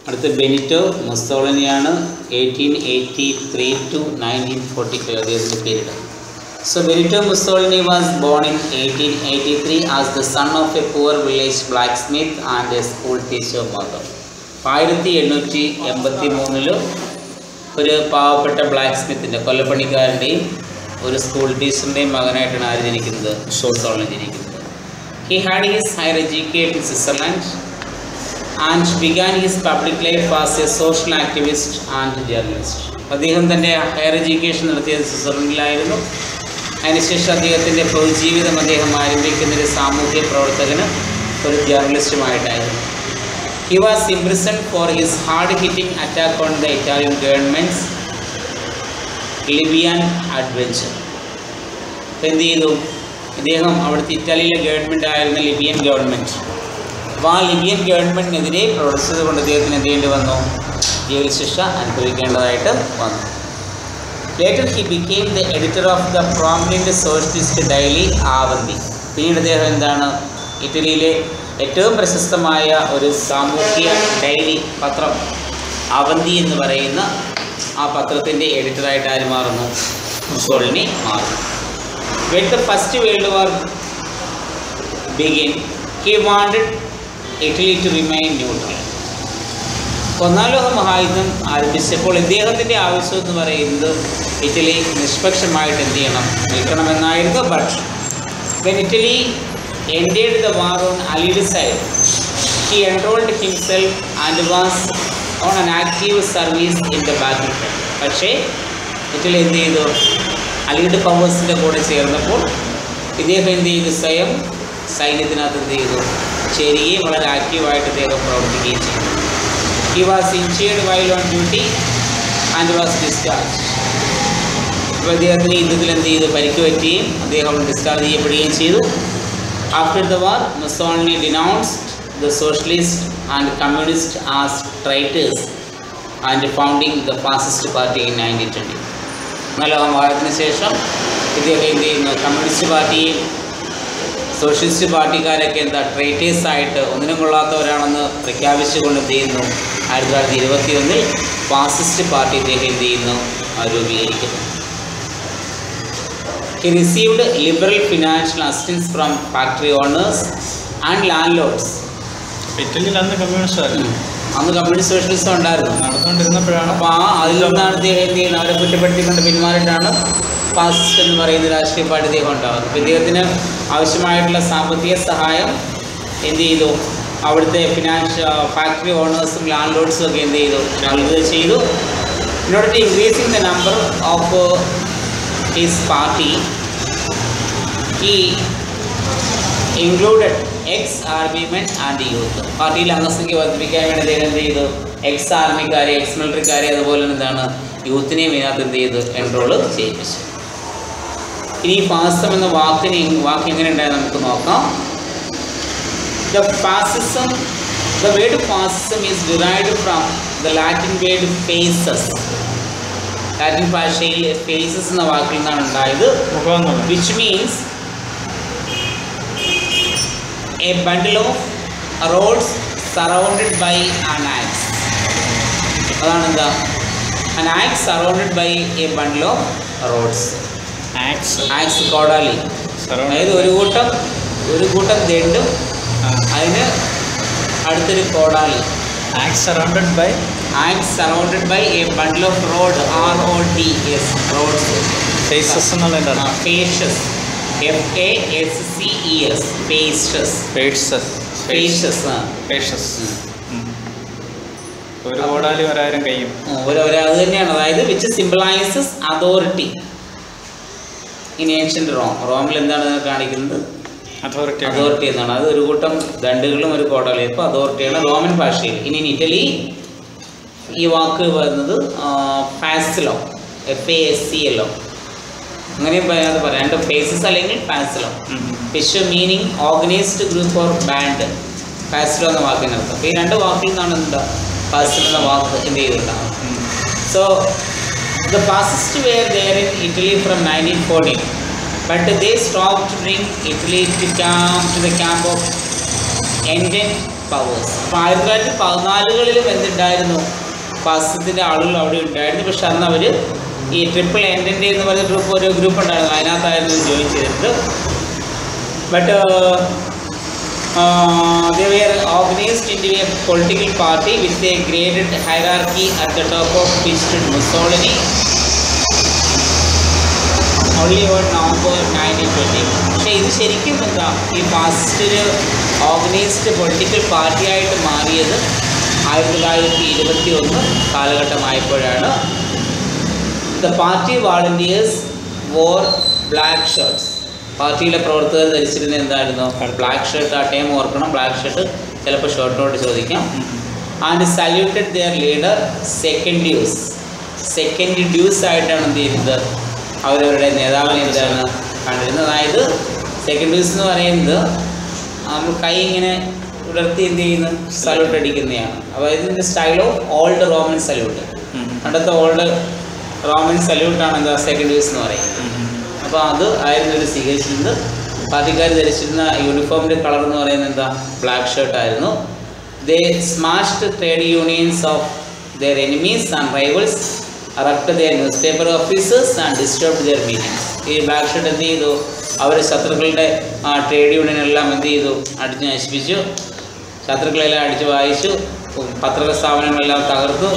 അടുത്ത Benito മുസോളിനിയാണ്. 1883 to 1945 അദ്ദേഹത്തിൻ്റെ period. So Benito Mussolini was born in 1883 as the son of a poor village blacksmith and a school teacher mother. 1883 ഒരു പാവപ്പെട്ട black സ്മിത്തിൻ്റെ കൊല്ലപ്പണിക്കാരൻ്റെയും ഒരു school ടീച്ചറിൻ്റെയും മകനായിട്ടാണ് ആര് ജനിക്കുന്നത്? Mussolini ജനിക്കുന്നത്. He had his higher education in Switzerland and began his public life as a social activist and journalist. അദ്ദേഹം തൻ്റെ higher education നടത്തിയത് സ്വിറ്റ്സർലൻഡിലായിരുന്നു. അതിനുശേഷം അദ്ദേഹത്തിൻ്റെ പൊതുജീവിതം അദ്ദേഹം ആരംഭിക്കുന്നൊരു സാമൂഹ്യ പ്രവർത്തകന് ഒരു ജേർണലിസ്റ്റുമായിട്ടായിരുന്നു. He was imprisoned for his hard-hitting attack on the Italian government's Libyan adventure. എന്ത് ചെയ്തു? ഇദ്ദേഹം അവിടുത്തെ ഇറ്റാലിയിലെ ഗവൺമെൻറ് ആയിരുന്ന ലിബിയൻ ഗവൺമെൻറ്. അപ്പോൾ ആ ലിബിയൻ ഗവൺമെൻറ്റിനെതിരെ പ്രവർത്തിച്ചത് കൊണ്ട് അദ്ദേഹത്തിന് എന്ത് ചെയ്യേണ്ടി വന്നു? ജയിൽ ശിക്ഷ അനുഭവിക്കേണ്ടതായിട്ട് വന്നു. Later he became the editor of the prominent socialist daily Avanti. പിന്നീട് അദ്ദേഹം എന്താണ്? ഇറ്റലിയിലെ ഏറ്റവും പ്രശസ്തമായ ഒരു സാമൂഹ്യ ഡയറി പത്രം അവന്തി എന്ന് പറയുന്ന ആ പത്രത്തിൻ്റെ എഡിറ്ററായിട്ട് ആര് മാറുന്നു? മുസോളിനി മാറുന്നു. When the First World War began, he wanted Italy to remain neutral. ഒന്നാം ലോക മഹായുദ്ധം ആരംഭിച്ചപ്പോൾ ഇദ്ദേഹത്തിൻ്റെ ആവശ്യം എന്ന് പറയുന്നത് ഇറ്റലി നിഷ്പക്ഷമായിട്ട് എന്ത് ചെയ്യണം? നിൽക്കണമെന്നായിരുന്നു. But when Italy ended the war on Allied side, he enrolled himself and was on an active service in the battlefield. പക്ഷേ ഇറ്റലി എന്ത് ചെയ്തു? അലീഡ് പവേഴ്സിൻ്റെ കൂടെ ചേർന്നപ്പോൾ ഇദ്ദേഹം എന്ത് ചെയ്തു? സ്വയം സൈന്യത്തിനകത്ത് എന്ത് ചെയ്തു? ചേരുകയും വളരെ ആക്റ്റീവായിട്ട് ഇദ്ദേഹം പ്രവർത്തിക്കുകയും ചെയ്തു. He was injured while on duty and was discharged. അപ്പോൾ അദ്ദേഹത്തിന് യുദ്ധത്തിൽ എന്ത് ചെയ്തു? പരിക്ക് പറ്റുകയും അദ്ദേഹം ഡിസ്ചാർജ് ചെയ്യപ്പെടുകയും ചെയ്തു. After the war, Mussolini denounced the socialists and communists as traitors and founding the fascist party in 1920. ഒന്നാം ലോക മഹായുദ്ധത്തിന് ശേഷം ഇദ്ദേഹം എന്ത് ചെയ്യുന്നു? കമ്മ്യൂണിസ്റ്റ് പാർട്ടിയും സോഷ്യലിസ്റ്റ് പാർട്ടിക്കാരൊക്കെ എന്താ ട്രൈറ്റേഴ്സായിട്ട് ഒന്നിനും കൊള്ളാത്തവരാണെന്ന് പ്രഖ്യാപിച്ചുകൊണ്ട് എന്ത് ചെയ്യുന്നു? 1921 ഫാസിസ്റ്റ് പാർട്ടി ഇദ്ദേഹം എന്ത് ചെയ്യുന്നു? രൂപീകരിക്കുന്നു. He received liberal financial assistance from factory owners and landlords. ഇറ്റലിയിൽ അന്ന് കമ്മ്യൂണിസ്റ്റ് ആയിരുന്നു. അന്ന് കമ്മ്യൂണിസ്റ്റ് സോഷ്യലിസം ഉണ്ടായിരുന്നു, നടന്നുകൊണ്ടിരുന്നപ്പോഴാണ്. അപ്പോൾ അതിൽ നിന്നാണ് ഇദ്ദേഹം എന്ത് ചെയ്യുന്നത്? അവരെ കുറ്റപ്പെടുത്തിക്കൊണ്ട് പിന്മാറിയിട്ടാണ് ഫാസിസ്റ്റ് എന്ന് പറയുന്ന രാഷ്ട്രീയ പാർട്ടി ഇദ്ദേഹം ഉണ്ടാകുന്നത്. അപ്പോൾ ഇദ്ദേഹത്തിന് ആവശ്യമായിട്ടുള്ള സാമ്പത്തിക സഹായം എന്ത് ചെയ്തു? അവിടുത്തെ ഫാക്ടറി ഓണേഴ്സും ലാൻഡ് ലോഡ്സും ഒക്കെ എന്ത് ചെയ്തു? നൽകുക ചെയ്തു. In order to increasing the number of his party, he included ex-armymen and youth. പാർട്ടിയിൽ അംഗസംഖ്യ വർദ്ധിപ്പിക്കാൻ വേണ്ടി അദ്ദേഹം എന്ത് ചെയ്തു? എക്സ് ആർമിക്കാരെ, എക്സ് മിലിറ്ററിക്കാരെ, അതുപോലെ എന്താണ് യൂത്തിനെയും ഇതിനകത്ത് എന്ത് ചെയ്ത് എൻറോൾ ചെയ്യിപ്പിച്ചു. ഇനി ഫാസിസം എന്ന വാക്ക് എങ്ങനെ ഉണ്ടായത് നമുക്ക് നോക്കാം. The word fascism is derived from the Latin word faces. Latin ഭാഷയിൽ ഫേസസ് എന്ന വാക്കിൽ നിന്നാണ് ഉണ്ടായത്. Which means a bundle of rods surrounded by an axe. അതാണ് എന്താ? An axe surrounded by a bundle of rods. Axe കോടാലി, അതായത് ഒരു കൂട്ടം ദണ്ടും അതിന് അടുത്തൊരു കോടാലി. Axe surrounded by a bundle of rod. RODS, rods. Fasces എന്നുള്ളതാണ്. Fasces, FASCES, ഫേഷ്യസ്. ഒരു കോടാലി 1000 കയ്യും. അത് തന്നെയാണ്. അതായത് which symbolises authority in ancient റോമിൽ എന്താണ് കാണിക്കുന്നത്? അതോറിറ്റി എന്നാണ്. അത് ഒരു കൂട്ടം ദണ്ടുകളും ഒരു കോടാലി. ഇപ്പോൾ അതോറിറ്റിയാണ് റോമൻ ഭാഷയിൽ. ഇനി ഇറ്റലി ഈ വാക്ക് വരുന്നത് ഫാസിലോ, FASCLO, അങ്ങനെയും അത് പറയാം. രണ്ട് ഫേസസ് അല്ലെങ്കിൽ ഫാസിലോ. ഫിഷ് meaning organised group or band. ഫാസിലോ എന്ന വാക്കിനർത്ഥം. അപ്പോൾ ഈ രണ്ട് വാക്കിൽ നിന്നാണ് എന്താ ഫാസിലോ എന്ന വാക്ക് എന്ത് ചെയ്തിട്ടുണ്ടാകും. So the fascist were there in Italy from 1914. But they stopped to bring Italy to the camp of Engen powers. അപ്പോൾ 1914 എന്തുണ്ടായിരുന്നു, ഫാസിസത്തിൻ്റെ ആളുകൾ അവിടെ ഉണ്ടായിരുന്നു. പക്ഷെ അന്ന് അവർ ഈ ട്രിപ്പിൾ എൻഡൻ്റെ എന്ന് പറഞ്ഞ ഒരു ഗ്രൂപ്പ് ഉണ്ടായിരുന്നു, അതിനകത്തായിരുന്നു ജോയിൻ ചെയ്തിട്ട്. But they were organized into a political party with a graded hierarchy at the top of which stood Mussolini only on November 1920. പക്ഷേ ഇത് ശരിക്കും എന്താ, ഈ ഫാസിസ്റ്റ് ഒരു ഓർഗനൈസ്ഡ് പൊളിറ്റിക്കൽ പാർട്ടിയായിട്ട് മാറിയത് 1921 കാലഘട്ടമായപ്പോഴാണ്. The party volunteers wore black shirts. പാർട്ടിയിലെ പ്രവർത്തകർ ധരിച്ചിരുന്ന എന്തായിരുന്നു, ബ്ലാക്ക് ഷർട്ട്. ആ ടൈം ഓർക്കണം, ബ്ലാക്ക് ഷർട്ട് ചിലപ്പോൾ ഷർട്ടോട് ചോദിക്കാം. ആൻഡ് സല്യൂട്ടഡ് ദിയർ ലീഡർ സെക്കൻഡ് ഡ്യൂസ് ആയിട്ടാണ് എന്ത് ചെയ്യുന്നത്, അവരവരുടെ നേതാവിനെ എന്താണ് കണ്ടിരുന്നത്. അതായത് സെക്കൻഡ് ഡ്യൂസ് എന്ന് പറയുന്നത് നമ്മൾ കൈ ഇങ്ങനെ ഉയർത്തി എന്ത് ചെയ്യുന്നു, സല്യൂട്ട് അടിക്കുന്നതാണ്. അപ്പോൾ ഇതിൻ്റെ style of old Roman salute. പണ്ടത്തെ ഓൾഡ് റോമൻ സല്യൂട്ടാണ് എന്താ സെക്കൻഡ് ഡ്യൂസ് എന്ന് പറയുന്നത്. അപ്പോൾ അത് ആയിരുന്നു ഒരു സ്വീകരിച്ചിരുന്നത്. പാർട്ടിക്കാർ ധരിച്ചിരുന്ന യൂണിഫോമിൻ്റെ കളർ എന്ന് പറയുന്നത് എന്താ, ബ്ലാക്ക് ഷർട്ട് ആയിരുന്നു. They smashed trade unions of their enemies and rivals, wrecked their newspaper offices and disturbed their meetings. ഈ ബ്ലാക്ക് ഷർട്ട് എന്ത് ചെയ്തു, അവർ ശത്രുക്കളുടെ ട്രേഡ് യൂണിയനെല്ലാം എന്ത് ചെയ്തു, അടിച്ച് നശിപ്പിച്ചു. ശത്രുക്കളെല്ലാം അടിച്ച് വായിച്ചു, പത്രക സ്ഥാപനങ്ങളെല്ലാം തകർത്തു.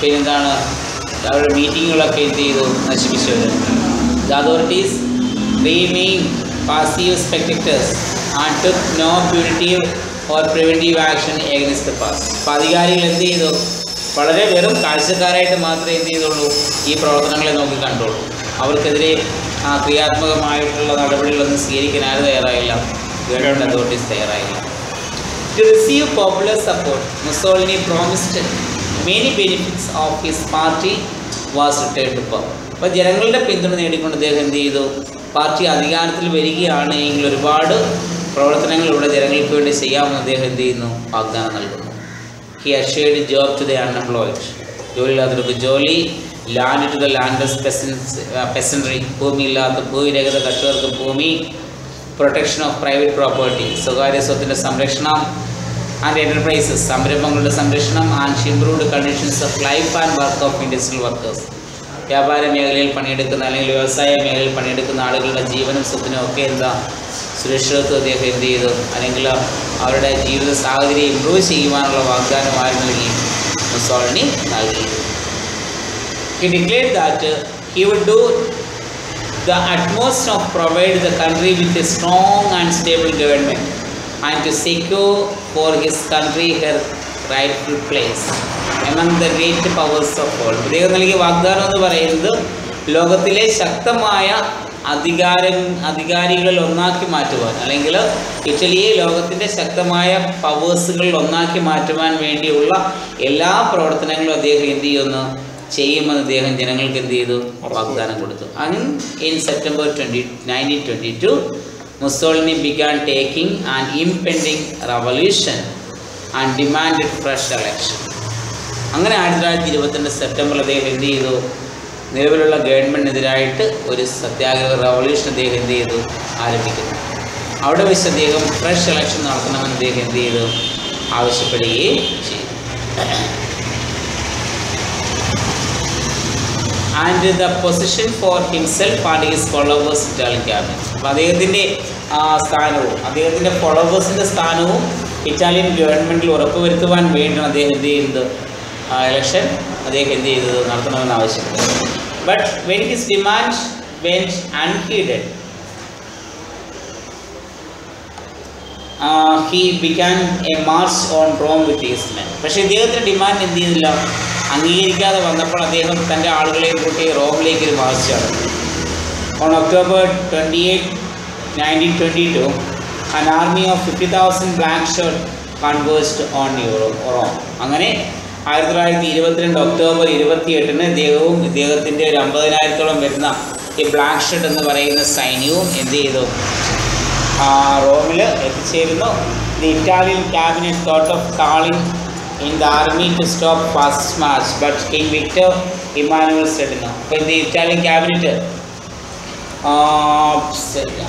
പിന്നെന്താണ്, അവരുടെ മീറ്റിങ്ങുകളൊക്കെ എന്ത് ചെയ്തു, നശിപ്പിച്ചു. The authorities remained passive spectators and took no punitive or preventive action against the past. അപ്പോൾ അധികാരികൾ എന്ത് ചെയ്തു, വളരെ വെറും കാഴ്ചക്കാരായിട്ട് മാത്രമേ എന്ത് ചെയ്തുള്ളൂ, ഈ പ്രവർത്തനങ്ങളെ നോക്കി കണ്ടുള്ളൂ. അവർക്കെതിരെ ക്രിയാത്മകമായിട്ടുള്ള നടപടികളൊന്നും സ്വീകരിക്കാൻ ആരും തയ്യാറായില്ല, ഗവൺമെൻറ് അതോറിറ്റീസ് തയ്യാറായില്ല. To receive popular support, Mussolini promised many benefits of his party was returned to power. അപ്പോൾ ജനങ്ങളുടെ പിന്തുണ നേടിക്കൊണ്ട് അദ്ദേഹം എന്ത് ചെയ്തു, പാർട്ടി അധികാരത്തിൽ വരികയാണ് എങ്കിൽ ഒരുപാട് പ്രവർത്തനങ്ങൾ ഇവിടെ ജനങ്ങൾക്ക് വേണ്ടി ചെയ്യാമെന്ന് അദ്ദേഹം എന്ത് ചെയ്യുന്നു, വാഗ്ദാനം നൽകുന്നു. He assured job to the unemployed. ജോലിയില്ലാത്തവർക്ക് ജോലി, land to the landless peasantry, ഭൂമിയില്ലാത്ത ഭൂവിരഹിത കർഷകർക്ക് ഭൂമി, പ്രൊട്ടക്ഷൻ ഓഫ് പ്രൈവറ്റ് പ്രോപ്പർട്ടി, സ്വകാര്യ സ്വത്തിൻ്റെ സംരക്ഷണം, ആൻഡ് എൻ്റർപ്രൈസസ്, സംരംഭങ്ങളുടെ സംരക്ഷണം, and improved conditions of life and work of industrial workers. വ്യാപാര മേഖലയിൽ പണിയെടുക്കുന്ന അല്ലെങ്കിൽ വ്യവസായ മേഖലയിൽ പണിയെടുക്കുന്ന ആളുകളുടെ ജീവനും സ്വത്തിനും ഒക്കെ എന്താ സുരക്ഷിതത്വം അദ്ദേഹം എന്ത് ചെയ്തു, അല്ലെങ്കിൽ അവരുടെ ജീവിത സാഹചര്യം ഇമ്പ്രൂവ് ചെയ്യുവാനുള്ള വാഗ്ദാനം ആര് നൽകി, മുസോളിനി നൽകി. He declared that he would do the utmost of provide the country with a strong and stable government and to secure for his country her rightful place among the great powers of all. അദ്ദേഹം നൽകിയ വാഗ്ദാനം എന്ന് പറയുന്നത് ലോകത്തിലെ ശക്തമായ അധികാരികളിൽ ഒന്നാക്കി മാറ്റുവാൻ, അല്ലെങ്കിൽ ഇറ്റലിയെ ലോകത്തിൻ്റെ ശക്തമായ പവേഴ്സുകളിൽ ഒന്നാക്കി മാറ്റുവാൻ വേണ്ടിയുള്ള എല്ലാ പ്രവർത്തനങ്ങളും അദ്ദേഹം എന്ത് ചെയ്യുമെന്ന് അദ്ദേഹം ജനങ്ങൾക്ക് എന്ത് ചെയ്തു, വാഗ്ദാനം കൊടുത്തു. And in September 1922, Mussolini began taking an impending revolution and demanded fresh election. അങ്ങനെ 1922 സെപ്റ്റംബറിൽ അദ്ദേഹം എന്ത് ചെയ്തു, നിലവിലുള്ള ഗവൺമെൻറ്റിനെതിരായിട്ട് ഒരു സത്യാഗ്രഹ റവല്യൂഷൻ അദ്ദേഹം എന്ത് ചെയ്തു, ആരംഭിക്കുന്നു. അവിടെ വെച്ച് അദ്ദേഹം ഫ്രഷ് ഇലക്ഷൻ നടത്തണമെന്ന് അദ്ദേഹം എന്ത് ചെയ്തു, ആവശ്യപ്പെടുകയും ചെയ്തു. And the position for himself and his followers Italian cabinet. അപ്പോൾ അദ്ദേഹത്തിൻ്റെ സ്ഥാനവും അദ്ദേഹത്തിൻ്റെ ഫോളോവേഴ്സിൻ്റെ സ്ഥാനവും ഇറ്റാലിയൻ ഗവൺമെൻറ്റിൽ ഉറപ്പുവരുത്തുവാൻ വേണ്ടിയാണ് അദ്ദേഹം എന്ത് ചെയ്യുന്നത്, ഇലക്ഷൻ അദ്ദേഹം എന്ത് ചെയ്തത്, നടത്തണമെന്ന് ആവശ്യപ്പെട്ടത്. But when his demand went unheeded, he began a march on Rome with his men. പക്ഷേ ഇദ്ദേഹത്തിൻ്റെ ഡിമാൻഡ് എന്ത് ചെയ്തില്ല, അംഗീകരിക്കാതെ വന്നപ്പോൾ അദ്ദേഹം തൻ്റെ ആളുകളെയും കൂട്ടി റോമിലേക്ക് ഒരു മാർച്ച് നടത്തി. On October 28, 1922, an army of 50,000 black shirts converged on Rome. അങ്ങനെ 1922 ഒക്ടോബർ 28 ഇദ്ദേഹവും ഇദ്ദേഹത്തിൻ്റെ ഒരു 50,000-ഓളം വരുന്ന ഈ ബ്ലാക്ക് ഷർട്ട് എന്ന് പറയുന്ന സൈന്യവും എന്ത് ചെയ്തു, റോമിൽ എത്തിച്ചേരുന്നു. The Italian cabinet thought of calling in the army to stop fascist march, but King Victor Emmanuel said no. അപ്പോൾ the Italian cabinet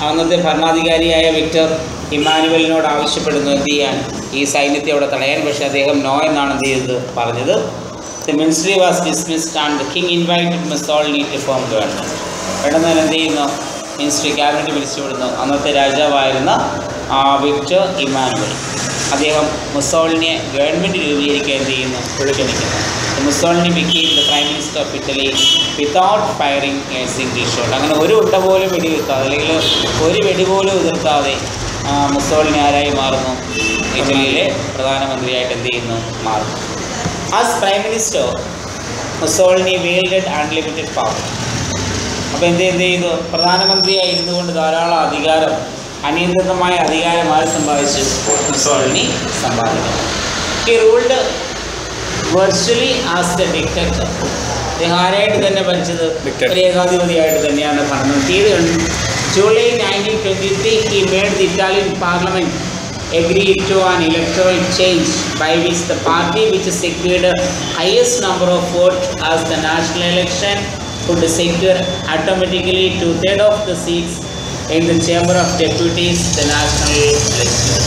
അന്നത്തെ ഭരണാധികാരിയായ വിക്ടർ ഇമ്മാനുവലിനോട് ആവശ്യപ്പെടുന്നു എന്ത് ചെയ്യാൻ, ഈ സൈന്യത്തെ അവിടെ തടയാൻ. പക്ഷേ അദ്ദേഹം നോ എന്നാണ് എന്ത് ചെയ്തത് പറഞ്ഞത്. The ministry was dismissed and the king invited Mussolini to form government. പെട്ടെന്ന് തന്നെ എന്ത് ചെയ്യുന്നു, മിനിസ്ട്രി ക്യാബിനറ്റ് പിരിച്ചുവിടുന്നു. അന്നത്തെ രാജാവായിരുന്ന വിക്ടർ ഇമ്മാനുവൽ അദ്ദേഹം മുസോളിനിയെ ഗവൺമെൻറ് രൂപീകരിക്കാൻ എന്ത് ചെയ്യുന്നു, ക്ഷണിക്കുന്നു. Mussolini became the prime minister of Italy without firing a single shot. അങ്ങനെ ഒരു ഉണ്ട പോലും വെടിവെക്കാതെ അല്ലെങ്കിൽ ഒരു വെടി പോലും ഉതിർക്കാതെ മുസോളിനി ആരായി മാറുന്നു, ഇറ്റലിയിലെ പ്രധാനമന്ത്രിയായിട്ട് എന്ത് ചെയ്യുന്നു, മാറുന്നു. As prime minister Mussolini wielded unlimited power. അപ്പോൾ എന്ത് ചെയ്തു, പ്രധാനമന്ത്രിയായിരുന്നു കൊണ്ട് ധാരാളം അധികാരം, അനിയന്ത്രിതമായ അധികാരം ആര് സമ്പാദിച്ചു, മുസോളിനി സമ്പാദിച്ചു. He ruled virtually as the dictator. അദ്ദേഹം ആരായിട്ട് തന്നെ ഭരിച്ചത്, ഒരു ഏകാധിപതിയായിട്ട് തന്നെയാണ് ഭരണം. July 1923 he made the Italian parliament agree to an electoral change by which the party which secured the highest number of votes as the national election could secure automatically 2/3 of the seats in the chamber of deputies, the national legislature.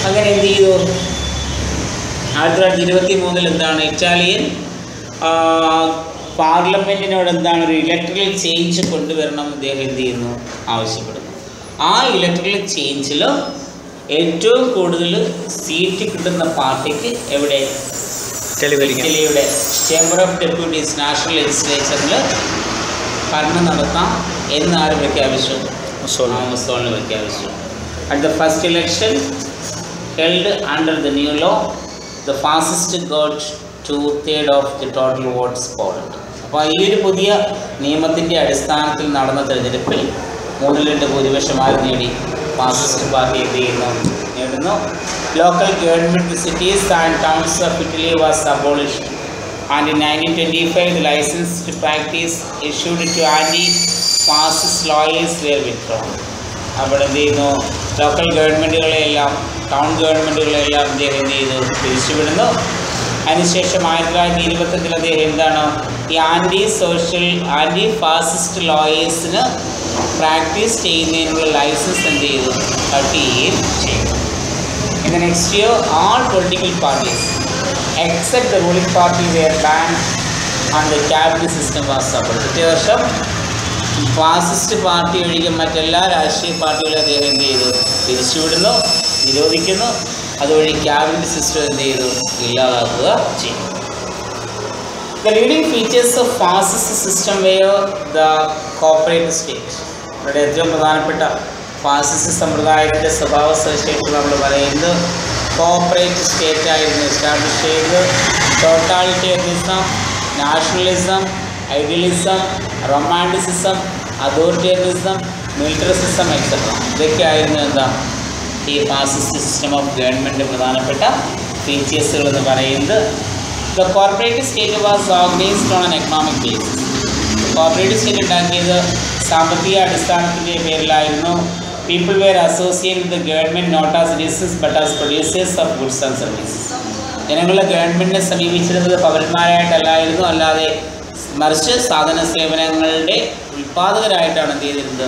അങ്ങനെ എന്ത് ചെയ്തു, 1923 എന്താണ്, Italian പാർലമെൻറ്റിനോട് എന്താണ് ഒരു electoral change കൊണ്ടുവരണം എന്ന് അദ്ദേഹം എന്ത് ചെയ്യുന്നു, ആവശ്യപ്പെടുന്നു. ആ ഇലക്ട്രൽ ചേഞ്ചിൽ ഏറ്റവും കൂടുതൽ സീറ്റ് കിട്ടുന്ന പാർട്ടിക്ക് എവിടെ, ഇറ്റലിയുടെ ചേംബർ ഓഫ് ഡെപ്യൂട്ടീസ്, നാഷണൽ ലെജിസ്ലേച്ചറിൽ ഭരണം നടത്താം എന്ന് ആര് പ്രഖ്യാപിച്ചു, മുസോളിനി പ്രഖ്യാപിച്ചു. At the first election held under the new law, the fascist got 2/3 of the total votes polled. അപ്പോൾ ഈ ഒരു പുതിയ നിയമത്തിൻ്റെ അടിസ്ഥാനത്തിൽ നടന്ന തെരഞ്ഞെടുപ്പിൽ 3/2 ഭൂരിപക്ഷം ആര് നേടി, ഫാസിസ്റ്റ് പാർട്ടി എന്ത് ചെയ്യുന്നു, നേടുന്നു. Local government cities and towns of Italy was abolished and in 1925 the license to practice issued to anti-fascist lawyers were withdrawn. അവിടെ എന്ത് ചെയ്യുന്നു, ലോക്കൽ ഗവൺമെൻറ്റുകളെല്ലാം ടൗൺ ഗവൺമെൻറ്റുകളെല്ലാം അദ്ദേഹം എന്ത് ചെയ്തു, പിരിച്ചുവിടുന്നു. അതിനുശേഷം 1925 അദ്ദേഹം എന്താണ്, ഈ ആൻറ്റി ഫാസിസ്റ്റ് ലോയേഴ്സിന് പ്രാക്ടീസ് ചെയ്യുന്നതിനുള്ള ലൈസൻസ് എന്ത് ചെയ്തു, കട്ട് ചെയ്യുകയും ചെയ്തു. In the next year all political parties except the ruling party were banned and the cabinet system was abolished. പിറ്റേ വർഷം ഫാസിസ്റ്റ് പാർട്ടി ഒഴികെ മറ്റെല്ലാ രാഷ്ട്രീയ പാർട്ടികളും അദ്ദേഹം എന്ത് ചെയ്തു, പിരിച്ചുവിടുന്നു, നിരോധിക്കുന്നു. അതുവഴി ക്യാബിനറ്റ് സിസ്റ്റം എന്ത് ചെയ്തു, ഇല്ലാതാക്കുക ചെയ്തു. The leading features of fascist system were the cooperative state. ഇവിടെ ഏറ്റവും പ്രധാനപ്പെട്ട ഫാസിസ്റ്റ് സമ്പ്രദായത്തിൻ്റെ സ്വഭാവ സവിശേഷത നമ്മൾ പറയുന്നത് കോഓപ്പറേറ്റീവ് സ്റ്റേറ്റ് ആയിരുന്നു എസ്റ്റാബ്ലിഷ് ചെയ്തത്. Totalitarianism, nationalism, idealism, romanticism, authoritarianism, militarism et cetera ഇതൊക്കെ ആയിരുന്നു എന്താ ഈ ഫാസിസ്റ്റ് സിസ്റ്റം ഓഫ് ഗവൺമെൻറ് പ്രധാനപ്പെട്ട ഫീച്ചേഴ്സുകൾ എന്ന് പറയുന്നത്. The corporative state was organised on an economic basis. Corporative state ഉണ്ടാക്കിയത് സാമ്പത്തിക അടിസ്ഥാനത്തിൻ്റെ പേരിലായിരുന്നു. People were associate with the government not as citizens but as producers of goods and services. ജനങ്ങളെ ഗവൺമെൻറ്റിനെ സമീപിച്ചിരുന്നത് പൗരന്മാരായിട്ടല്ലായിരുന്നു, അല്ലാതെ മറിച്ച് സാധന സേവനങ്ങളുടെ ഉൽപ്പാദകരായിട്ടാണ് എന്ത് ചെയ്തിരുന്നത്,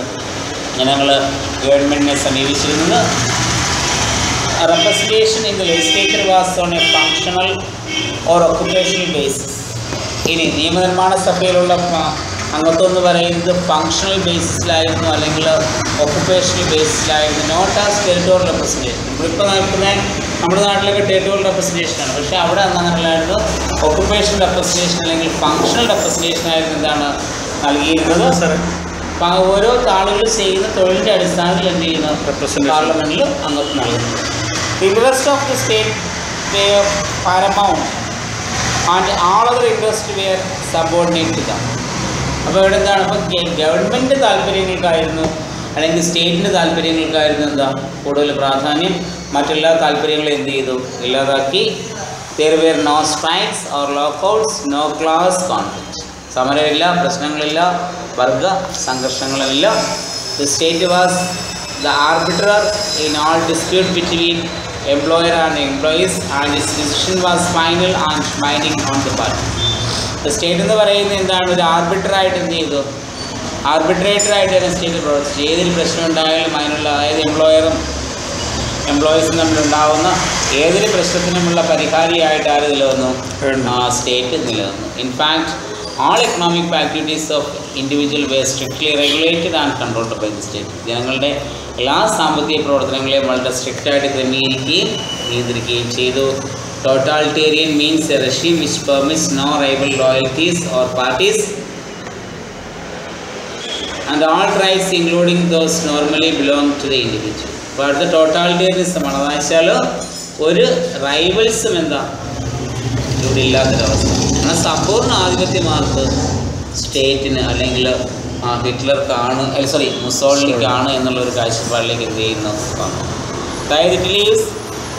ജനങ്ങൾ ഗവൺമെൻറ്റിനെ സമീപിച്ചിരുന്നത്. Representation in the legislature was on a functional or occupational basis. ഇനി നിയമനിർമ്മാണ സഭയിലുള്ള അംഗത്വം എന്ന് പറയുന്നത് ഫങ്ഷണൽ ബേസിസിലായിരുന്നു അല്ലെങ്കിൽ ഒക്കുപ്പേഷണൽ ബേസിസിലായിരുന്നു. Not as territorial representation. നമ്മളിപ്പോൾ നടക്കുന്ന നമ്മുടെ നാട്ടിലൊക്കെ ടെറിട്ടോറിയൽ റെപ്രസെൻറ്റേഷനാണ്, പക്ഷേ അവിടെ അങ്ങനെയുള്ളതായിരുന്നു ഒക്കുപ്പേഷണൽ റെപ്രസെൻറ്റേഷൻ അല്ലെങ്കിൽ ഫങ്ഷണൽ റെപ്രസെൻറ്റേഷൻ ആയിരുന്നു എന്താണ് നൽകിയിരുന്നത്. ഓരോ ആളുകൾ ചെയ്യുന്ന തൊഴിലിൻ്റെ അടിസ്ഥാനത്തിൽ എന്ത് ചെയ്യുന്നു, പാർലമെൻറ്റിൽ അംഗത്വം നൽകുന്നു. The interest of the state were paramount and all other interests were subordinate to them. അപ്പോൾ ഇവിടെ എന്താണ്, അപ്പോൾ ഗവൺമെൻറ് താല്പര്യങ്ങൾക്കായിരുന്നു അല്ലെങ്കിൽ സ്റ്റേറ്റിൻ്റെ താല്പര്യങ്ങൾക്കായിരുന്നു എന്താ കൂടുതൽ പ്രാധാന്യം, മറ്റെല്ലാ താല്പര്യങ്ങളും എന്ത് ചെയ്തു, ഇല്ലാതാക്കി. There were no strikes or lockouts, no class conflict. സമരമില്ല, പ്രശ്നങ്ങളില്ല, വർഗ സംഘർഷങ്ങളില്ല. The state was the arbiter in all dispute between employer and employees and its decision was final and binding on the party. The state എന്ന് പറയുന്നത് എന്താണ്, ഒരു ആർബിട്രായിട്ട് എന്ത് ചെയ്തു, ആർബിട്രേറ്ററായിട്ട് തന്നെ state പ്രവർത്തിച്ചു. ഏതൊരു പ്രശ്നം ഉണ്ടായാലും അതിനുള്ള, അതായത് എംപ്ലോയീസും തമ്മിലുണ്ടാകുന്ന ഏതൊരു പ്രശ്നത്തിനുമുള്ള പരിഹാരിയായിട്ട് ആര് നിലനിന്നു? സ്റ്റേറ്റ് നിലനിന്നു. In fact all economic activities of individual were strictly regulated and controlled by the state. ജനങ്ങളുടെ എല്ലാ സാമ്പത്തിക പ്രവർത്തനങ്ങളെയും വളരെ സ്ട്രിക്റ്റായിട്ട് ക്രമീകരിക്കുകയും നിയന്ത്രിക്കുകയും ചെയ്തു. Totalitarian means a regime which permits no rival loyalties or parties and all rights including those normally belong to the individual. അപ്പോൾ അടുത്ത ടോട്ടാലിറ്റേറിയനിസം ആണ്. അതെന്ന് വെച്ചാൽ ഒരു റൈവൽസും എന്താ ഇവിടെ ഇല്ലാത്തൊരവസ്ഥ. എന്നാൽ സമ്പൂർണ്ണ ആധിപത്യമാർക്ക് സ്റ്റേറ്റിന് അല്ലെങ്കിൽ ഹിറ്റ്ലർക്കാണ്, മുസോളിനിക്കാണ് എന്നുള്ളൊരു കാഴ്ചപ്പാടിലേക്ക് എന്ത് ചെയ്യുന്നു വന്നു. അതായത് it leaves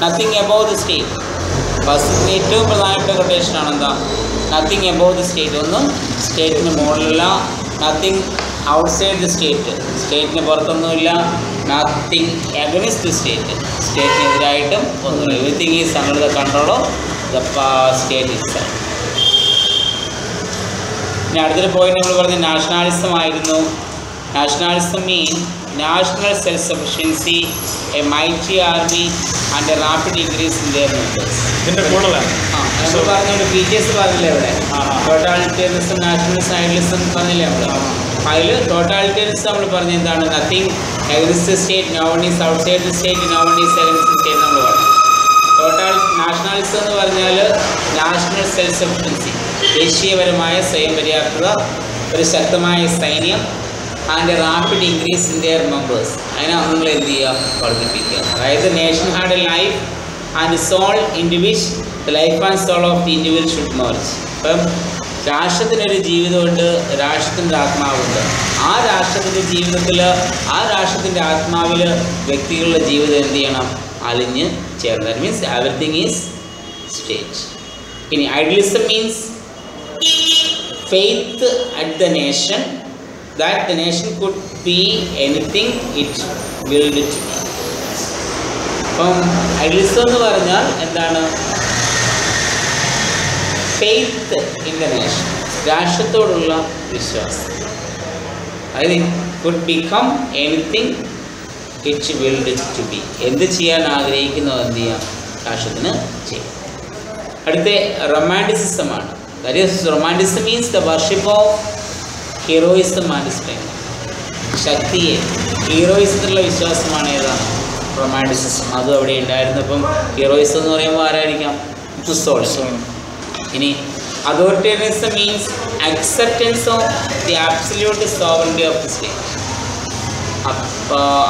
nothing above the state. First ഏറ്റവും പ്രധാനപ്പെട്ട കൊട്ടേഷനാണ് എന്താ? Nothing above the state. ഒന്നും സ്റ്റേറ്റിന് മുകളിലല്ല. Nothing outside the state. സ്റ്റേറ്റിന് പുറത്തൊന്നുമില്ല. Nothing against the state. സ്റ്റേറ്റിനെതിരായിട്ടും ഒന്നുമില്ല. Everything is under the control of the state itself. ഇനി അടുത്തൊരു പോയിന്റ് നമ്മൾ പറഞ്ഞ നാഷണാലിസം ആയിരുന്നു. Nationalism mean national self sufficiency, a mighty army and a rapid increase in their numbers. ഇതിൻ്റെ കൂടുതലാണ് നമ്മൾ പറഞ്ഞോണ്ട് ഫീച്ചേഴ്സ് പറഞ്ഞില്ലേ ഇവിടെ? ടോട്ടാലിറ്റേറിയനിസം, നാഷണലിസം, ഐഡിയലിസം പറഞ്ഞില്ലേ നമ്മൾ? അതിൽ ടോട്ടാലിറ്റേറിയനിസം നമ്മൾ പറഞ്ഞ എന്താണ്? Nothing against state, no one is outside the state, no one is against state നമ്മൾ പറഞ്ഞു. നാഷണലിസം എന്ന് പറഞ്ഞാൽ നാഷണൽ സെൽഫ് സഫിഷ്യൻസി, ദേശീയപരമായ സ്വയം പര്യാപ്തത, ഒരു ശക്തമായ സൈന്യം, and rapid increase in their members. അതിനാണ് നമ്മൾ എന്ത് ചെയ്യുക? വർദ്ധിപ്പിക്കുക. അതായത് nation had a life and soul in which the life and soul of the individual should merge. ഇപ്പം രാഷ്ട്രത്തിനൊരു ജീവിതമുണ്ട്, രാഷ്ട്രത്തിൻ്റെ ആത്മാവുണ്ട്. ആ രാഷ്ട്രത്തിൻ്റെ ജീവിതത്തിൽ, ആ രാഷ്ട്രത്തിൻ്റെ ആത്മാവിൽ വ്യക്തികളുടെ ജീവിതം എന്ത് ചെയ്യണം? അലിഞ്ഞ് ചേർന്ന്. That means everything is state. ഇനി idealism means faith at the nation, that the nation could be anything it willed to be. അപ്പം ഐഡിയലിസം എന്ന് പറഞ്ഞാൽ എന്താണ്? ഫെയ്ത്ത് ഇൻ ദ നേഷൻ, രാഷ്ട്രത്തോടുള്ള വിശ്വാസം. അതായത് could become anything it willed to be. എന്ത് ചെയ്യാൻ ആഗ്രഹിക്കുന്നോ എന്ത് ചെയ്യാം? രാഷ്ട്രത്തിന് ചെയ്യാം. അടുത്ത റൊമാൻറ്റിസിസമാണ്. That is romanticism means the worship of heroism and strength. ശക്തിയെ, ഹീറോയിസത്തിലുള്ള വിശ്വാസമാണ് ഏതാണ്? റൊമാൻറ്റിസിസം. അതും അവിടെ ഉണ്ടായിരുന്നു. ഇപ്പം ഹീറോയിസം എന്ന് പറയുമ്പോൾ ആരായിരിക്കാം? മുസോളിനി. ഇനി authoritarianism means acceptance of the absolute sovereignty of the state.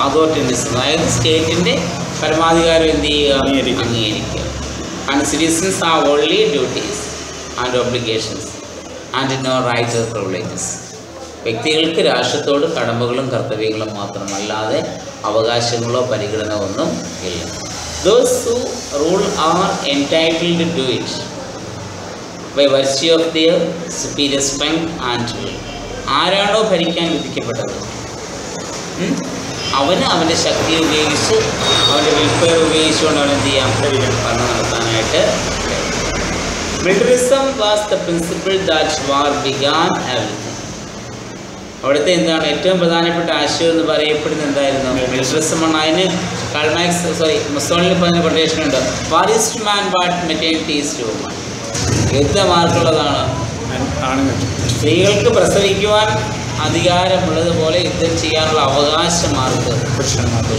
Authoritarianism അതായത് സ്റ്റേറ്റിൻ്റെ പരമാധികാരം എന്ത് ചെയ്യുക? അംഗീകരിക്കുക. And citizens have only duties and obligations and no rights or privileges. വ്യക്തികൾക്ക് രാഷ്ട്രത്തോട് കടമകളും കർത്തവ്യങ്ങളും മാത്രമല്ലാതെ അവകാശങ്ങളോ പരിഗണന ഒന്നും ഇല്ല. Those who rule are entitled to it by virtue of their superior strength and will. ആരാണോ ഭരിക്കാൻ വിധിക്കപ്പെട്ടത് അവന് അവൻ്റെ ശക്തി ഉപയോഗിച്ച്, അവൻ്റെ വിൽപ്പയർ ഉപയോഗിച്ചുകൊണ്ട് അവൻ എന്ത് ചെയ്യാം? ഭരണം നടത്താനായിട്ട്. Militarism was the principle that war began everything. അവിടുത്തെ എന്താണ് ഏറ്റവും പ്രധാനപ്പെട്ട ആശയം എന്ന് പറയപ്പെടുന്നത് എന്തായിരുന്നു? മിലിറ്ററിസമാണ്. അതിന് മുസോളിനി പറഞ്ഞ കൊട്ടേഷൻ ഉണ്ട്. War is to man what maternity is to woman. യുദ്ധമാർക്കുള്ളതാണ്? സ്ത്രീകൾക്ക് പ്രസവിക്കുവാൻ അധികാരമുള്ളതുപോലെ യുദ്ധം ചെയ്യാനുള്ള അവകാശമാർക്ക്? പുരുഷന്മാർക്ക്.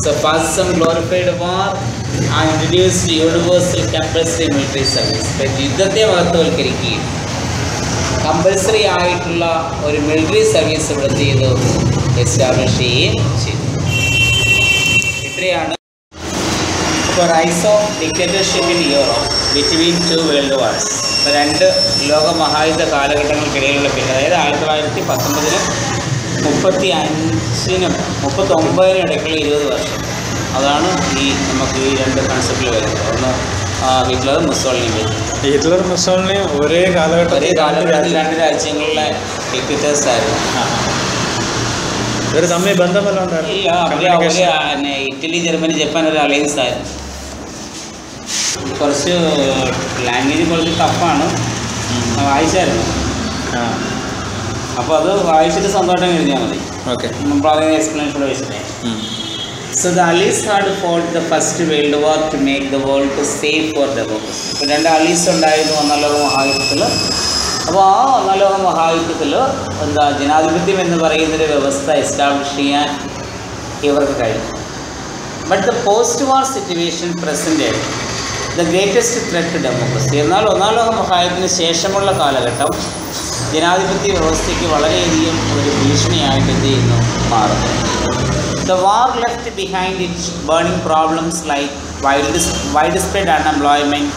So fascism glorified war and introduced universal compulsory military service. യുദ്ധത്തെ മഹത്വവൽക്കരിക്കുകയും കമ്പൽസറി ആയിട്ടുള്ള ഒരു മിലിറ്ററി സർവീസ് ഇവിടെ ചെയ്തു എസ്റ്റാബ്ലിഷ് ചെയ്യുകയും ചെയ്തു. ഇത്രയാണ് ഇപ്പോൾ rise of dictatorship in Europe between two world wars. ഇപ്പോൾ രണ്ട് ലോകമഹായുദ്ധ കാലഘട്ടങ്ങൾക്കിടയിലുള്ള പിന്നെ, അതായത് 1919-നും 35-നും 39-നും ഇടയ്ക്കുള്ള 20 വർഷം. അതാണ് നമുക്ക് ഈ രണ്ട് കൺസെപ്റ്റിൽ വരുന്നത്. ഒന്ന് ഹിറ്റ്ലർ, മുസോളിനി. ഹിറ്റ്ലർ, മുസോളിനി ഒരേ കാലഘട്ടത്തിൽ രണ്ട് രാജ്യങ്ങളിലെ ഡിക്റ്റേറ്റേഴ്സ് ആയിരുന്നു. ഇവർ തമ്മിൽ ബന്ധമല്ല ഉണ്ടായിരുന്നു. ഇറ്റലി, ജർമ്മനി, ജപ്പാൻ ഒരു അലയൻസ് ആയിരുന്നു. കുറച്ച് ലാംഗ്വേജ് കുറച്ച് ടഫാണ്. വായിച്ചായിരുന്നു. അപ്പോൾ അത് വായിച്ചിട്ട് സന്തോഷം കഴിഞ്ഞാൽ മതി. ഓക്കെ. നമ്മൾ അതിന് എക്സ്പ്ലനേഷൻ വെച്ചിട്ടേ So the Allies had fought the First World War to make the world safe for democracy. ഇപ്പോൾ രണ്ട് അലീസ് ഉണ്ടായിരുന്നു ഒന്നാം ലോക മഹായുദ്ധത്തിൽ. അപ്പോൾ ആ ഒന്നാം ലോക മഹായുദ്ധത്തിൽ ജനാധിപത്യം എന്ന് പറയുന്നൊരു വ്യവസ്ഥ എസ്റ്റാബ്ലിഷ് ചെയ്യാൻ ഇവർക്ക് കഴിഞ്ഞു. But the post war situation presented the greatest threat to democracy. എന്നാൽ ഒന്നാം ലോക മഹായുദ്ധത്തിന് ശേഷമുള്ള കാലഘട്ടം ജനാധിപത്യ വ്യവസ്ഥയ്ക്ക് വളരെയധികം ഒരു ഭീഷണിയായിട്ട് എന്ത് ചെയ്യുന്നു മാറുന്നു. The war left behind its burning problems like widespread unemployment,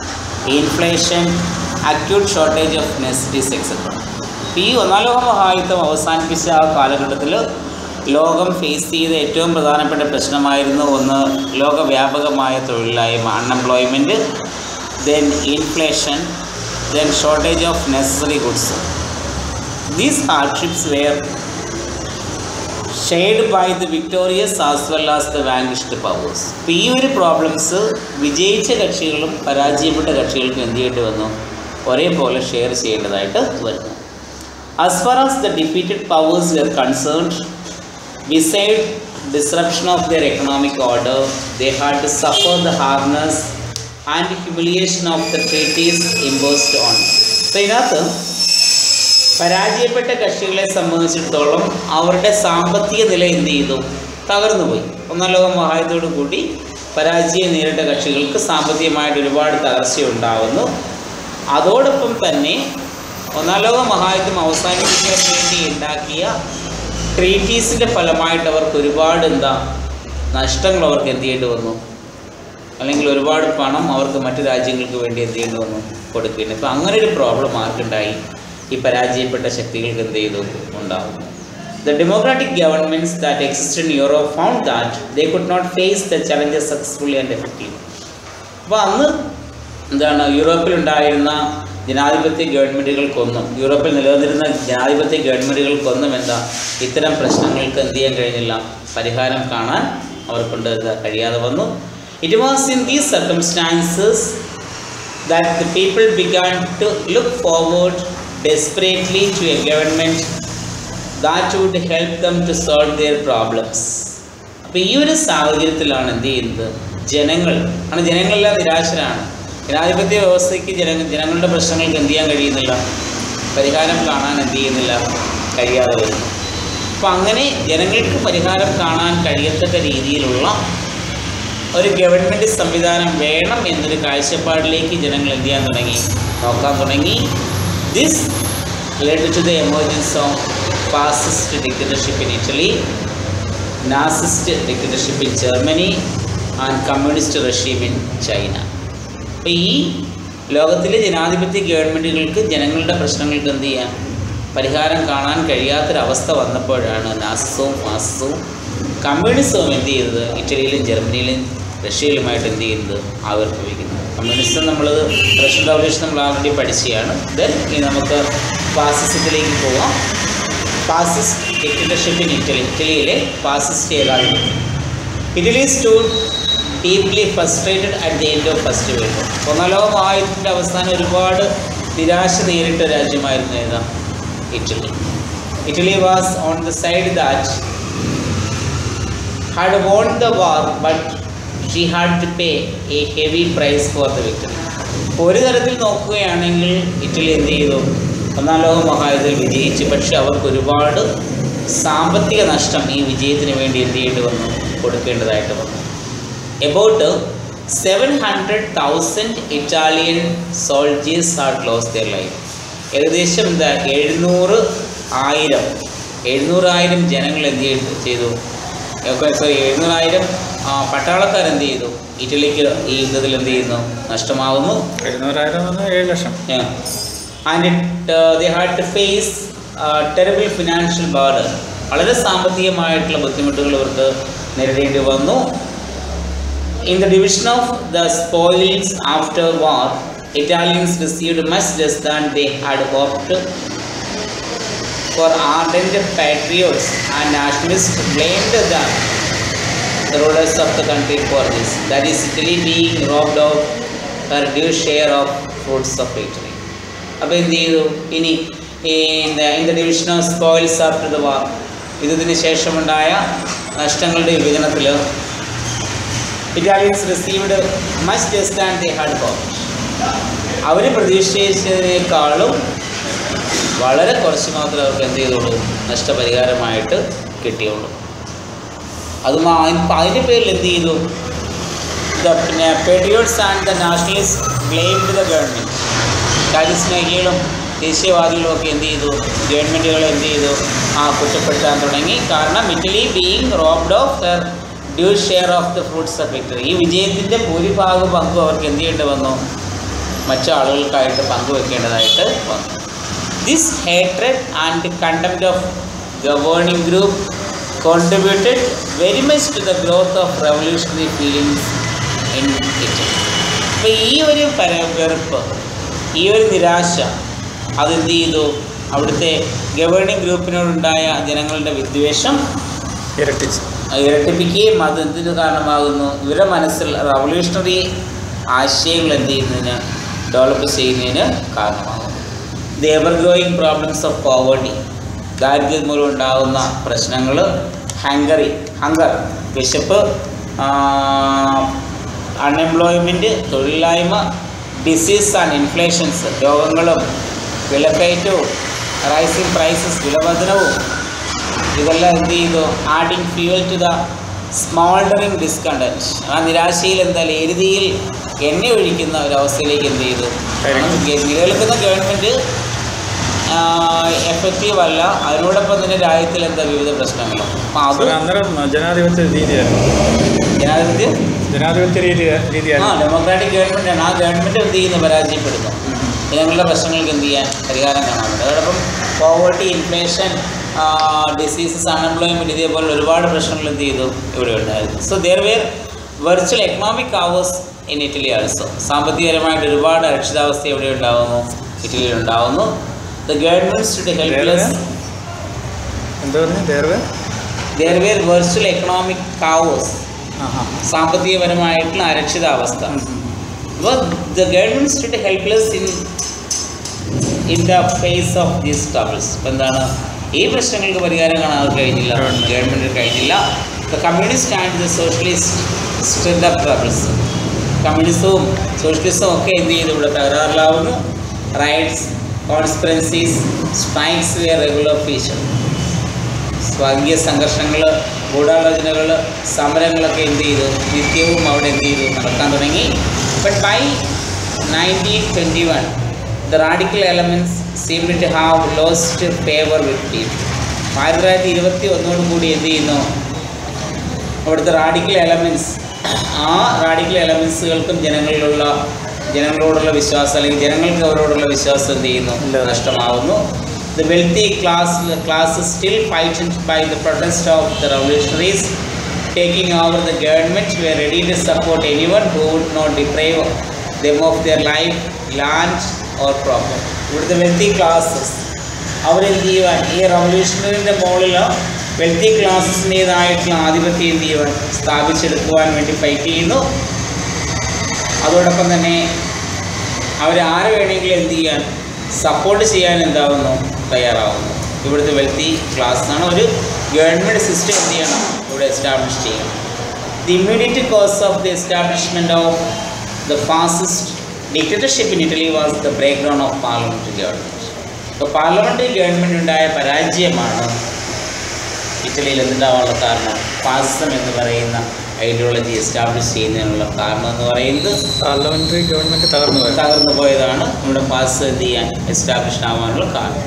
inflation, acute shortage of necessities, etc. ഈ ഒന്നാം ലോക മഹായുദ്ധം അവസാനിപ്പിച്ച ആ കാലഘട്ടത്തിൽ ലോകം ഫേസ് ചെയ്ത ഏറ്റവും പ്രധാനപ്പെട്ട പ്രശ്നമായിരുന്നു ഒന്ന് ലോകവ്യാപകമായ തൊഴിലില്ലായ്മ, unemployment, then inflation, then shortage of necessary goods. These hardships were shared by the victorious as well as the vanquished powers. ഇപ്പോൾ ഈ ഒരു പ്രോബ്ലംസ് വിജയിച്ച കക്ഷികളും പരാജയപ്പെട്ട കക്ഷികൾക്കും എന്ത് ചെയ്യേണ്ടി വന്നു? ഒരേപോലെ ഷെയർ ചെയ്യേണ്ടതായിട്ട് വരുന്നു. As far as the defeated powers were concerned, besides disruption of their economic order, they had to suffer the hardness and humiliation of the treaties imposed on them. അപ്പോൾ ഇതിനകത്ത് പരാജയപ്പെട്ട കക്ഷികളെ സംബന്ധിച്ചിടത്തോളം അവരുടെ സാമ്പത്തിക നില എന്ത് ചെയ്തു? തകർന്നു പോയി. ഒന്നാം ലോക മഹായുദ്ധത്തോടു കൂടി പരാജയം നേരിട്ട കക്ഷികൾക്ക് സാമ്പത്തികമായിട്ട് ഒരുപാട് തകർച്ചയുണ്ടാകുന്നു. അതോടൊപ്പം തന്നെ ഒന്നാം ലോക മഹായുദ്ധം അവസാനിപ്പിക്കാൻ വേണ്ടി ഉണ്ടാക്കിയ ട്രീറ്റീസിൻ്റെ ഫലമായിട്ട് അവർക്ക് ഒരുപാട് നഷ്ടങ്ങൾ അവർക്ക് എന്ത് ചെയ്യേണ്ടി വന്നു, അല്ലെങ്കിൽ ഒരുപാട് പണം അവർക്ക് മറ്റു രാജ്യങ്ങൾക്ക് വേണ്ടി എന്ത് ചെയ്യേണ്ടി വന്നു, കൊടുക്കേണ്ടി. അപ്പോൾ അങ്ങനെ ഒരു പ്രോബ്ലം ആർക്കുണ്ടായി? ഈ പരാജയപ്പെട്ട ശക്തികൾക്ക് എന്ത് ചെയ്തു ഉണ്ടാകും. The democratic governments that existed in Europe found that they could not face the challenges successfully and effectively. അപ്പോൾ അന്ന് യൂറോപ്പിലുണ്ടായിരുന്ന ജനാധിപത്യ ഗവൺമെൻറ്റുകൾക്കൊന്നും, യൂറോപ്പിൽ നിലനിന്നിരുന്ന ജനാധിപത്യ ഗവൺമെൻറ്റുകൾക്കൊന്നും ഇത്തരം പ്രശ്നങ്ങൾക്ക് എന്ത് ചെയ്യാൻ കഴിഞ്ഞില്ല, പരിഹാരം കാണാൻ അവർക്കൊണ്ട് കഴിയാതെ വന്നു. It was in these circumstances that the people began to look forward desperately to a government that would help them to solve their problems. അപ്പോൾ ഈ ഒരു സാഹചര്യത്തിലാണ് എന്ത് ചെയ്യുന്നത്, ജനങ്ങളെല്ലാം നിരാശരാണ്. ജനാധിപത്യ വ്യവസ്ഥയ്ക്ക് ജനങ്ങളുടെ പ്രശ്നങ്ങൾക്ക് എന്ത് ചെയ്യാൻ കഴിയുന്നില്ല, പരിഹാരം കാണാൻ എന്ത് ചെയ്യുന്നില്ല, കഴിയാതെ വരുന്നു. അപ്പോൾ അങ്ങനെ ജനങ്ങൾക്ക് പരിഹാരം കാണാൻ കഴിയത്തക്ക രീതിയിലുള്ള ഒരു ഗവൺമെൻറ് സംവിധാനം വേണം എന്നൊരു കാഴ്ചപ്പാടിലേക്ക് ജനങ്ങൾ എന്ത് ചെയ്യാൻ തുടങ്ങി, നോക്കാൻ തുടങ്ങി. This led to the emergence of fascist dictatorship in Italy, Nazist dictatorship in Germany and communist regime in China. അപ്പോൾ ഈ ലോകത്തിലെ ജനാധിപത്യ ഗവൺമെൻറ്റുകൾക്ക് ജനങ്ങളുടെ പ്രശ്നങ്ങൾക്ക് എന്ത് ചെയ്യാൻ, പരിഹാരം കാണാൻ കഴിയാത്തൊരവസ്ഥ വന്നപ്പോഴാണ് നാസിസവും ഫാസിസവും കമ്മ്യൂണിസവും എന്ത് ചെയ്തത്, ഇറ്റലിയിലും ജർമ്മനിയിലും റഷ്യയിലുമായിട്ട് എന്ത് ചെയ്യുന്നത്, ആവിർഭവിക്കുന്നത്. കമ്മ്യൂണിസം നമ്മളത് റഷ്യൻ റവല്യൂഷൻ നമ്മൾ ആൾറെഡി പഠിച്ചതാണ്. ദെൻ ഇനി നമുക്ക് ഫാസിസത്തിലേക്ക് പോവാം. ഫാസിസ്റ്റ് ഡിക്റ്റേറ്റർഷിപ്പ് ഇൻ ഇറ്റലി, ഇറ്റലിയിലെ ഫാസിസ്റ്റ് ഏകാധിപത്യം. Italy stood deeply frustrated at the end of first world war. ഒന്നാം ലോക മഹായുദ്ധത്തിൻ്റെ അവസാനം ഒരുപാട് നിരാശ നേരിട്ട രാജ്യമായിരുന്നു ഏതാ, Italy. Italy was on the side that had won the war but she had to pay a heavy price for the victory. ഒരു തരത്തിൽ നോക്കുകയാണെങ്കിൽ ഇറ്റലി എന്ത് ചെയ്തു, ഒന്നാം ലോക മഹായുദ്ധത്തിൽ വിജയിച്ചു. പക്ഷെ അവർക്ക് ഒരുപാട് സാമ്പത്തിക നഷ്ടം ഈ വിജയത്തിന് വേണ്ടി എന്ത് ചെയ്യേണ്ടി വന്നു, കൊടുക്കേണ്ടതായിട്ട് വന്നു. About 700,000 Italian soldiers had lost their life. ഏകദേശം 700,000 ജനങ്ങൾ എന്ത് ചെയ്തു, 700,000 പട്ടാളക്കാരെന്ത് ചെയ്തു, ഇറ്റലിക്ക് ഈ യുദ്ധത്തിൽ എന്ത് ചെയ്യുന്നു, നഷ്ടമാകുന്നു. 700,000 ലക്ഷം. And they had to face terrible financial burden. വളരെ സാമ്പത്തികമായിട്ടുള്ള ബുദ്ധിമുട്ടുകൾ ഇവർക്ക് നേരിടേണ്ടി വന്നു. In the division of the spoils after war, Italians received much less than they had hoped. For ardent patriots and nationalists blamed the rulers of the country for this. That is, Italy being robbed of her due share of fruits of victory. അപ്പോൾ എന്ത് ചെയ്തു, ഇനി in the division of spoils after the war, യുദ്ധത്തിന് ശേഷമുണ്ടായ നഷ്ടങ്ങളുടെ വിഭജനത്തിൽ Italians received much less than they had hoped. അവർ പ്രതീക്ഷിച്ചതിനേക്കാളും വളരെ കുറച്ച് മാത്രമേ അവർക്ക് എന്ത് ചെയ്തുള്ളൂ, നഷ്ടപരിഹാരമായിട്ട് കിട്ടിയുള്ളൂ. അതിൻ്റെ പേരിൽ എന്ത് ചെയ്തു, പിന്നെ patriots and the nationalist blamed the government. രാജ്യസ്നേഹികളും ദേശീയവാദികളും ഒക്കെ എന്ത് ചെയ്തു, ഗവൺമെൻറ്റുകൾ എന്ത് ചെയ്തു, കുറ്റപ്പെടുത്താൻ തുടങ്ങി. കാരണം Italy being robbed of their due share of the fruits of victory. ഈ വിജയത്തിൻ്റെ ഭൂരിഭാഗം പങ്കും അവർക്ക് എന്ത് ചെയ്യേണ്ടി വന്നു, മറ്റു ആളുകൾക്കായിട്ട് പങ്കുവെക്കേണ്ടതായിട്ട് വന്നു. This hatred and contempt of governing group contributed very much to the growth of revolutionary feelings in Italy. അപ്പോൾ ഈ ഒരു വെറുപ്പ്, ഈ ഒരു നിരാശ അതെന്ത് ചെയ്തു, അവിടുത്തെ ഗവേണിംഗ് ഗ്രൂപ്പിനോടുണ്ടായ ജനങ്ങളുടെ വിദ്വേഷം ഇരട്ടിപ്പിക്കുകയും അത് എന്തിനു കാരണമാകുന്നു, ഇവരുടെ മനസ്സിൽ റവല്യൂഷണറി ആശയങ്ങൾ എന്ത് ചെയ്യുന്നതിന്, ഡെവലപ്പ് ചെയ്യുന്നതിന് കാരണമാകുന്നു. The ever growing problems of poverty, ദാരിദ്ര്യം മൂലം ഉണ്ടാകുന്ന പ്രശ്നങ്ങൾ, ഹങ്കർ വിശപ്പ്, അൺഎംപ്ലോയ്മെൻറ്റ് തൊഴിലില്ലായ്മ, ഡിസീസ് ആൻഡ് ഇൻഫ്ലേഷൻസ് രോഗങ്ങളും വിലക്കയറ്റവും, റൈസിങ് പ്രൈസസ് വിലവർധനവും, ഇതെല്ലാം എന്ത് ചെയ്തു, adding fuel to the smouldering discontent. ആ നിരാശയിൽ എന്തായാലും എരുതിയിൽ എണ്ണ ഒഴിക്കുന്ന ഒരവസ്ഥയിലേക്ക് എന്ത് ചെയ്തു, നിലനിൽക്കുന്ന ഗവൺമെൻറ് എഫക്റ്റീവ് അല്ല. അതിനോടൊപ്പം തന്നെ രാജ്യത്തിൽ എന്താ വിവിധ പ്രശ്നങ്ങളും. അപ്പം അത് ജനാധിപത്യ രീതിയായിരുന്നു. ഡെമോക്രാറ്റിക് ഗവൺമെൻറ്റാണ്. ആ ഗവൺമെൻറ് എന്ത് ചെയ്യുന്നു, പരാജയപ്പെടുന്നു. ജനങ്ങളുടെ പ്രശ്നങ്ങൾക്ക് എന്ത് ചെയ്യാൻ പരിഹാരം കാണാറുണ്ട്. അതോടൊപ്പം പോവർട്ടി, ഇൻഫ്ലേഷൻ, ഡിസീസസ്, അൺഎംപ്ലോയ്മെൻറ്റ്, ഇതേപോലെ ഒരുപാട് പ്രശ്നങ്ങൾ എന്ത് ചെയ്തു ഇവിടെ ഉണ്ടായിരുന്നു. So there were virtual economic hours in Italy also. സാമ്പത്തികപരമായിട്ട് ഒരുപാട് അരക്ഷിതാവസ്ഥ എവിടെ ഉണ്ടാകുന്നു, ഇറ്റലിയിൽ ഉണ്ടാകുന്നു. The governments too helpless. There were virtual economic cavers, സാമ്പത്തികപരമായിട്ടുള്ള അരക്ഷിതാവസ്ഥ. അപ്പോൾ the governments too helpless in the face of these troubles. ഇപ്പം എന്താണ്, ഈ പ്രശ്നങ്ങൾക്ക് പരിഹാരം കാണാൻ കഴിഞ്ഞില്ല, ഗവൺമെൻറ്റിന് കഴിഞ്ഞില്ല. The communist and the socialist stirred up troubles. കമ്മ്യൂണിസവും സോഷ്യലിസവും ഒക്കെ എന്ത് ചെയ്തു, ഇവിടെ തകരാറിലാവുന്നു. Riots, conspiracies, strikes wear regular feature. വർഗീയ സംഘർഷങ്ങൾ, ഗൂഢാലോചനകൾ, സമരങ്ങളൊക്കെ എന്ത് ചെയ്തു, നിത്യവും അവിടെ എന്ത് ചെയ്തു, നടക്കാൻ തുടങ്ങി. But by 1921 the radical elements seemed to have lost favor with people. 1921 കൂടി എന്ത് ചെയ്യുന്നു, അവിടുത്തെ റാഡിക്കൽ എലമെൻസുകൾക്കും ജനങ്ങളോടുള്ള വിശ്വാസം, അല്ലെങ്കിൽ ജനങ്ങൾക്ക് അവരോടുള്ള വിശ്വാസം എന്ത് ചെയ്യുന്നു, നഷ്ടമാകുന്നു. The wealthy class still fighting by the protest of the revolutionaries taking over the government were ready to support anyone who would not deprive them of their life, land or property. ഇവിടുത്തെ wealthy classes അവരെന്ത് ചെയ്യുവാൻ, ഈ റവല്യൂഷണറിൻ്റെ മുകളിൽ wealthy ക്ലാസ്സസിൻ്റേതായിട്ടുള്ള ആധിപത്യം എന്ത് ചെയ്യുവാൻ, സ്ഥാപിച്ചെടുക്കുവാൻ വേണ്ടി fight ചെയ്യുന്നു. അതോടൊപ്പം തന്നെ അവരാരെ വേണമെങ്കിലും എന്ത് ചെയ്യാൻ, സപ്പോർട്ട് ചെയ്യാൻ എന്താവുന്നു, തയ്യാറാവുന്നു. ഇവിടുത്തെ വെൽത്തി ക്ലാസ്സാണ്. ഒരു ഗവൺമെൻറ് സിസ്റ്റം എന്ത് ചെയ്യണം, ഇവിടെ എസ്റ്റാബ്ലിഷ് ചെയ്യണം. The immediate cause of the establishment of the fascist dictatorship in Italy was the break down of parliamentary government. അപ്പോൾ പാർലമെൻ്ററി ഗവൺമെൻറ് ഉണ്ടായ പരാജയമാണ് ഇറ്റലിയിൽ എന്തുണ്ടാവാനുള്ള കാരണം. ഫാസിസം എന്ന് പറയുന്ന ഐഡിയോളജി എസ്റ്റാബ്ലിഷ് ചെയ്യുന്നതിനുള്ള കാരണം എന്ന് പറയുന്നത് പാർലമെൻ്ററി ഗവൺമെൻറ് തകർന്നു പോയതാണ്. നമ്മുടെ ഫാസിസം എന്ത് ചെയ്യാൻ എസ്റ്റാബ്ലിഷ് ആവാനുള്ള കാരണം.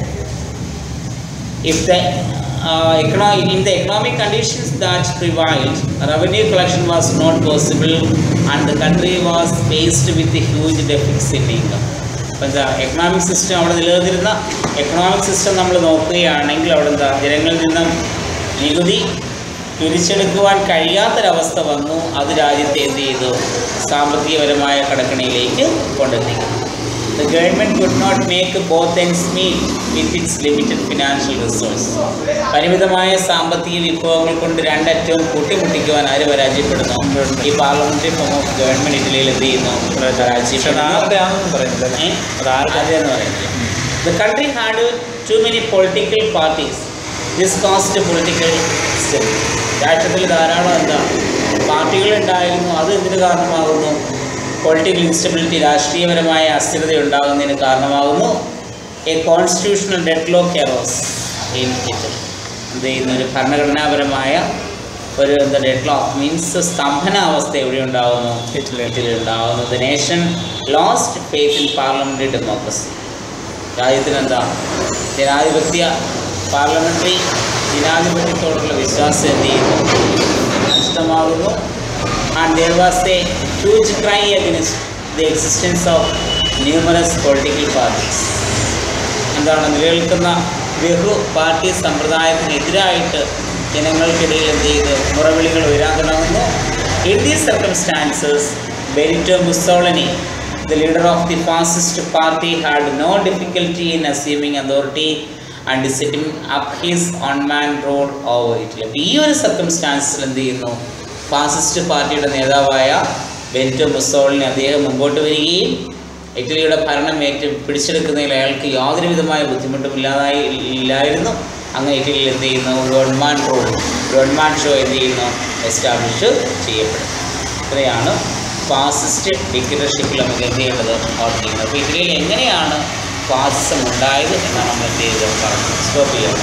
In the economic conditions that prevailed, revenue collection was not possible and the country was faced with a huge deficit in income. അപ്പോൾ എന്താ, എക്കണോമിക് സിസ്റ്റം അവിടെ നിലനിന്നിരുന്ന എക്കണോമിക് സിസ്റ്റം നമ്മൾ നോക്കുകയാണെങ്കിൽ അവിടെ എന്താ, ജനങ്ങളിൽ നിന്നും നികുതി പിരിച്ചെടുക്കുവാൻ കഴിയാത്തൊരവസ്ഥ വന്നു. അത് രാജ്യത്തെ എന്ത് ചെയ്തു, സാമ്പത്തികപരമായ കടക്കണിയിലേക്ക് കൊണ്ടെത്തിക്കുന്നു. The government could not make both ends meet with its limited financial resources. പരിമിതമായ സാമ്പത്തിക വിഭവങ്ങൾ കൊണ്ട് രണ്ടറ്റവും കൂട്ടിമുട്ടിക്കുവാൻ ആര് പരാജയപ്പെടുന്നു, ഈ പാർലമെന്ററി ഫോം ഓഫ് ഗവൺമെൻറ് ഇറ്റലിയിൽ എന്ത് ചെയ്യുന്നു, പരാജയപ്പെടുന്നു. The country had too many political parties. This caused political struggle. രാഷ്ട്രത്തിൽ ധാരാളം എന്താ പാർട്ടികളുണ്ടായിരുന്നു. അത് എന്തിനു കാരണമാകുന്നു? പൊളിറ്റിക്കൽ ഇൻസ്റ്റബിലിറ്റി, രാഷ്ട്രീയപരമായ അസ്ഥിരത ഉണ്ടാകുന്നതിന് കാരണമാകുന്നു. A constitutional deadlock Eros in Italy. എന്ത് ചെയ്യുന്ന ഒരു ഭരണഘടനാപരമായ ഒരു ഡെഡ്ലോക്ക് മീൻസ് സ്തംഭനാവസ്ഥ എവിടെ ഉണ്ടാകുന്നു? ഇറ്റലി ഉണ്ടാകുന്നു. The nation lost faith in parliamentary democracy. രാജ്യത്തിനെന്താ? ജനാധിപത്യത്തോടുള്ള വിശ്വാസം എന്ത് ചെയ്യുന്നു? നഷ്ടമാകുന്നു. And there was a huge cry against the existence of numerous political parties. എന്താണ്? നിലനിൽക്കുന്ന ബഹു പാർട്ടി സമ്പ്രദായത്തിനെതിരായിട്ട് ജനങ്ങൾക്കിടയിൽ എന്ത് ചെയ്ത് മുറവിളികൾ ഉയരാൻ തുടങ്ങുന്നു. In these circumstances, Benito Mussolini, the leader of the fascist party, had no difficulty in assuming authority and setting up his one-man rule over Italy. ഈ ഒരു സർക്കംസ്റ്റാൻസിൽ എന്ത് ചെയ്യുന്നു? ഫാസിസ്റ്റ് പാർട്ടിയുടെ നേതാവായ ബെനിറ്റോ മുസോളിനി അദ്ദേഹം മുമ്പോട്ട് വരികയും ഇറ്റലിയുടെ ഭരണം പിടിച്ചെടുക്കുന്നതിൽ അയാൾക്ക് യാതൊരു വിധമായ ബുദ്ധിമുട്ടും ഇല്ലായിരുന്നു. അങ്ങനെ ഇറ്റലിയിൽ എന്ത് ചെയ്യുന്നു? ഗവൺമാൻ റൂൾ, ഗവൺമാൻ ഷോ എന്ത് ചെയ്യുന്നു? എസ്റ്റാബ്ലിഷ് ചെയ്യപ്പെടുന്നു. ഇത്രയാണ് ഫാസിസ്റ്റ് ഡിക്റ്റേറ്റർഷിപ്പിൽ നമുക്ക് എന്ത് ചെയ്യേണ്ടത്? ഓർമ്മിക്കുന്നത്. അപ്പോൾ ഇറ്റലിയിൽ എങ്ങനെയാണ് ഫാസിസം ഉണ്ടായത് എന്നാണ് നമ്മൾ എന്ത് ചെയ്തത്? പറഞ്ഞു. സ്റ്റോപ്പ് ചെയ്യണം.